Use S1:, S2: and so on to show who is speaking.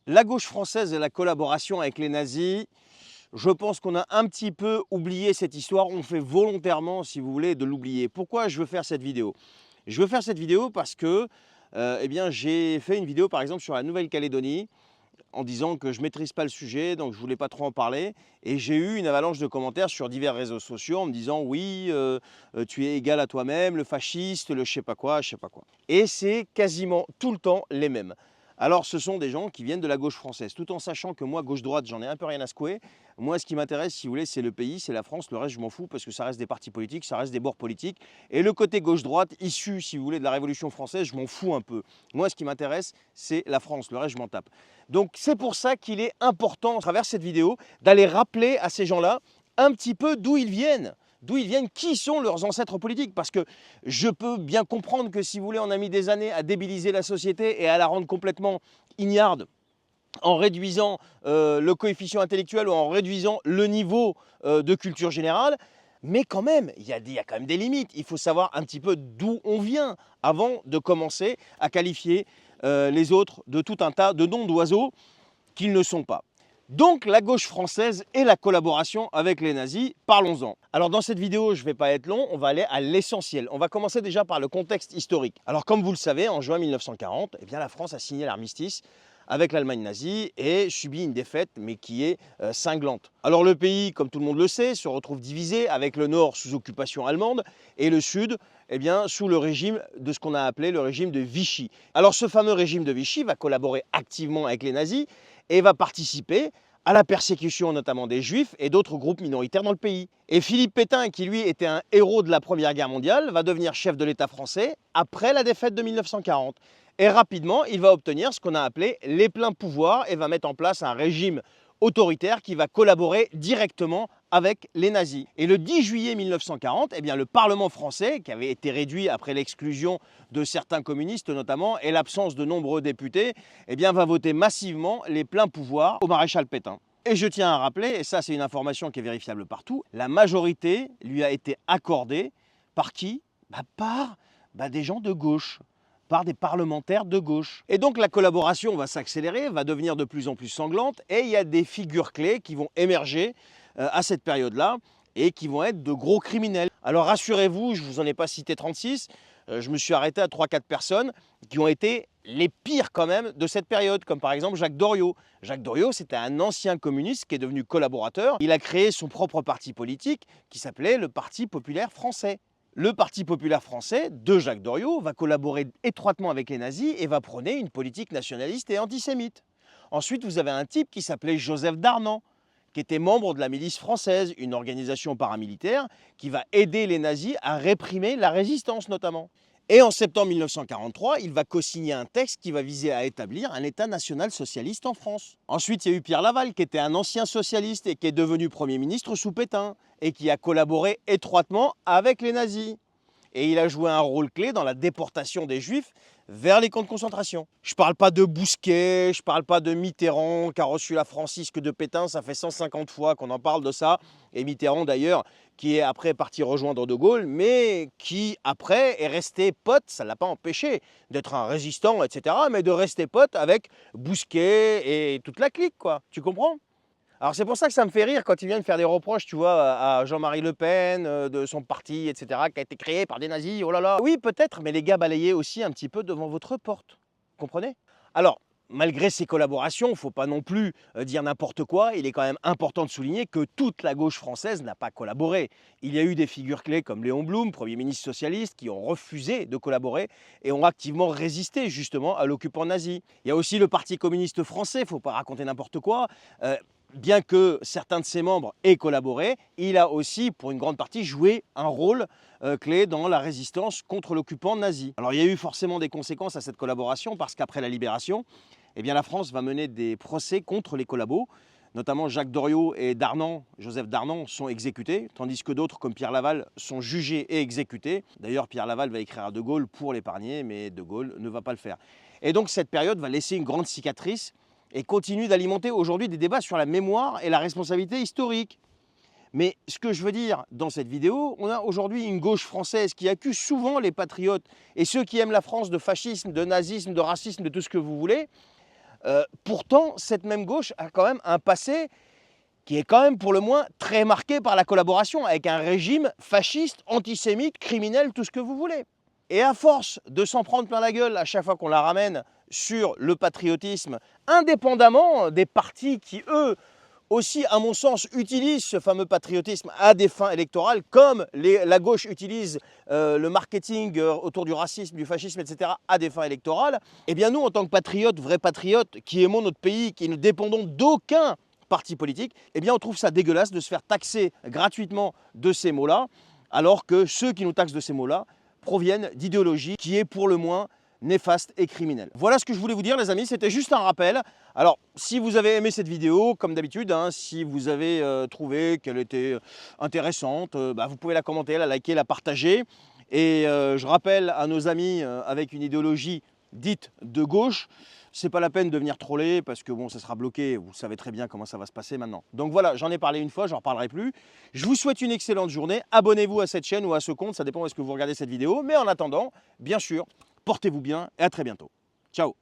S1: La gauche française et la collaboration avec les nazis, je pense qu'on a un petit peu oublié cette histoire. On fait volontairement, si vous voulez, de l'oublier. Pourquoi je veux faire cette vidéo? Je veux faire cette vidéo parce que j'ai fait une vidéo par exemple sur la Nouvelle-Calédonie en disant que je ne maîtrise pas le sujet, donc je ne voulais pas trop en parler. Et j'ai eu une avalanche de commentaires sur divers réseaux sociaux en me disant oui, tu es égal à toi-même, le fasciste, le je sais pas quoi, je sais pas quoi. Et c'est quasiment tout le temps les mêmes. Alors ce sont des gens qui viennent de la gauche française, tout en sachant que moi, gauche-droite, j'en ai un peu rien à secouer. Moi, ce qui m'intéresse, si vous voulez, c'est le pays, c'est la France. Le reste, je m'en fous parce que ça reste des partis politiques, ça reste des bords politiques. Et le côté gauche-droite, issu, si vous voulez, de la Révolution française, je m'en fous un peu. Moi, ce qui m'intéresse, c'est la France. Le reste, je m'en tape. Donc c'est pour ça qu'il est important, à travers cette vidéo, d'aller rappeler à ces gens-là un petit peu d'où ils viennent. D'où ils viennent, qui sont leurs ancêtres politiques. Parce que je peux bien comprendre que si vous voulez, on a mis des années à débiliser la société et à la rendre complètement ignarde en réduisant le coefficient intellectuel ou en réduisant le niveau de culture générale. Mais quand même, il y a quand même des limites. Il faut savoir un petit peu d'où on vient avant de commencer à qualifier les autres de tout un tas de noms d'oiseaux qu'ils ne sont pas. Donc la gauche française et la collaboration avec les nazis, parlons-en. Alors dans cette vidéo, je ne vais pas être long, on va aller à l'essentiel. On va commencer déjà par le contexte historique. Alors comme vous le savez, en juin 1940, eh bien, la France a signé l'armistice avec l'Allemagne nazie et subit une défaite, mais qui est cinglante. Alors le pays, comme tout le monde le sait, se retrouve divisé avec le nord sous occupation allemande et le sud eh bien, sous le régime de ce qu'on a appelé le régime de Vichy. Alors ce fameux régime de Vichy va collaborer activement avec les nazis et va participer à la persécution notamment des Juifs et d'autres groupes minoritaires dans le pays. Et Philippe Pétain, qui lui était un héros de la Première Guerre mondiale, va devenir chef de l'État français après la défaite de 1940. Et rapidement, il va obtenir ce qu'on a appelé les pleins pouvoirs et va mettre en place un régime autoritaire qui va collaborer directement avec les nazis. Et le 10 juillet 1940, eh bien, le Parlement français, qui avait été réduit après l'exclusion de certains communistes notamment et l'absence de nombreux députés, eh bien, va voter massivement les pleins pouvoirs au maréchal Pétain. Et je tiens à rappeler, et ça c'est une information qui est vérifiable partout, la majorité lui a été accordée par qui? Par des gens de gauche, par des parlementaires de gauche. Et donc la collaboration va s'accélérer, va devenir de plus en plus sanglante, et il y a des figures clés qui vont émerger à cette période-là, et qui vont être de gros criminels. Alors rassurez-vous, je ne vous en ai pas cité 36, je me suis arrêté à 3-4 personnes qui ont été les pires quand même de cette période, comme par exemple Jacques Doriot. Jacques Doriot, c'était un ancien communiste qui est devenu collaborateur. Il a créé son propre parti politique qui s'appelait le Parti populaire français. Le Parti populaire français de Jacques Doriot va collaborer étroitement avec les nazis et va prôner une politique nationaliste et antisémite. Ensuite, vous avez un type qui s'appelait Joseph Darnan, qui était membre de la milice française, une organisation paramilitaire qui va aider les nazis à réprimer la résistance notamment. Et en septembre 1943, il va co-signer un texte qui va viser à établir un État national socialiste en France. Ensuite, il y a eu Pierre Laval, qui était un ancien socialiste et qui est devenu Premier ministre sous Pétain, et qui a collaboré étroitement avec les nazis. Et il a joué un rôle clé dans la déportation des Juifs vers les camps de concentration. Je ne parle pas de Bousquet, je ne parle pas de Mitterrand, qui a reçu la francisque de Pétain, ça fait 150 fois qu'on en parle de ça. Et Mitterrand d'ailleurs, qui est après parti rejoindre De Gaulle, mais qui après est resté pote, ça ne l'a pas empêché d'être un résistant, etc., mais de rester pote avec Bousquet et toute la clique, quoi. Tu comprends ? Alors c'est pour ça que ça me fait rire quand il vient de faire des reproches, tu vois, à Jean-Marie Le Pen, de son parti, etc., qui a été créé par des nazis, oh là là. Oui, peut-être, mais les gars balayaient aussi un petit peu devant votre porte, vous comprenez? Alors, malgré ces collaborations, il ne faut pas non plus dire n'importe quoi, il est quand même important de souligner que toute la gauche française n'a pas collaboré. Il y a eu des figures clés comme Léon Blum, Premier ministre socialiste, qui ont refusé de collaborer et ont activement résisté justement à l'occupant nazi. Il y a aussi le Parti communiste français, il ne faut pas raconter n'importe quoi. Bien que certains de ses membres aient collaboré, il a aussi, pour une grande partie, joué un rôle clé dans la résistance contre l'occupant nazi. Alors il y a eu forcément des conséquences à cette collaboration parce qu'après la libération, eh bien, la France va mener des procès contre les collabos. Notamment Jacques Doriot et Darnan, Joseph Darnan, sont exécutés, tandis que d'autres comme Pierre Laval sont jugés et exécutés. D'ailleurs, Pierre Laval va écrire à De Gaulle pour l'épargner, mais De Gaulle ne va pas le faire. Et donc cette période va laisser une grande cicatrice et continue d'alimenter aujourd'hui des débats sur la mémoire et la responsabilité historique. Mais ce que je veux dire dans cette vidéo, on a aujourd'hui une gauche française qui accuse souvent les patriotes et ceux qui aiment la France de fascisme, de nazisme, de racisme, de tout ce que vous voulez, Pourtant, cette même gauche a quand même un passé qui est quand même pour le moins très marqué par la collaboration avec un régime fasciste, antisémite, criminel, tout ce que vous voulez. Et à force de s'en prendre plein la gueule à chaque fois qu'on la ramène sur le patriotisme, indépendamment des partis qui, eux, aussi, à mon sens, utilisent ce fameux patriotisme à des fins électorales, comme la gauche utilise le marketing autour du racisme, du fascisme, etc., à des fins électorales, eh bien nous, en tant que patriotes, vrais patriotes, qui aimons notre pays, qui ne dépendons d'aucun parti politique, eh bien on trouve ça dégueulasse de se faire taxer gratuitement de ces mots-là, alors que ceux qui nous taxent de ces mots-là proviennent d'idéologies qui est pour le moins néfaste et criminel. Voilà ce que je voulais vous dire les amis, c'était juste un rappel. Alors si vous avez aimé cette vidéo, comme d'habitude, si vous avez trouvé qu'elle était intéressante, vous pouvez la commenter, la liker, la partager. Et je rappelle à nos amis avec une idéologie dite de gauche, c'est pas la peine de venir troller parce que bon, ça sera bloqué, vous savez très bien comment ça va se passer maintenant. Donc voilà, j'en ai parlé une fois, j'en reparlerai plus. Je vous souhaite une excellente journée, abonnez-vous à cette chaîne ou à ce compte, ça dépend où est-ce que vous regardez cette vidéo. Mais en attendant, bien sûr, portez-vous bien et à très bientôt. Ciao.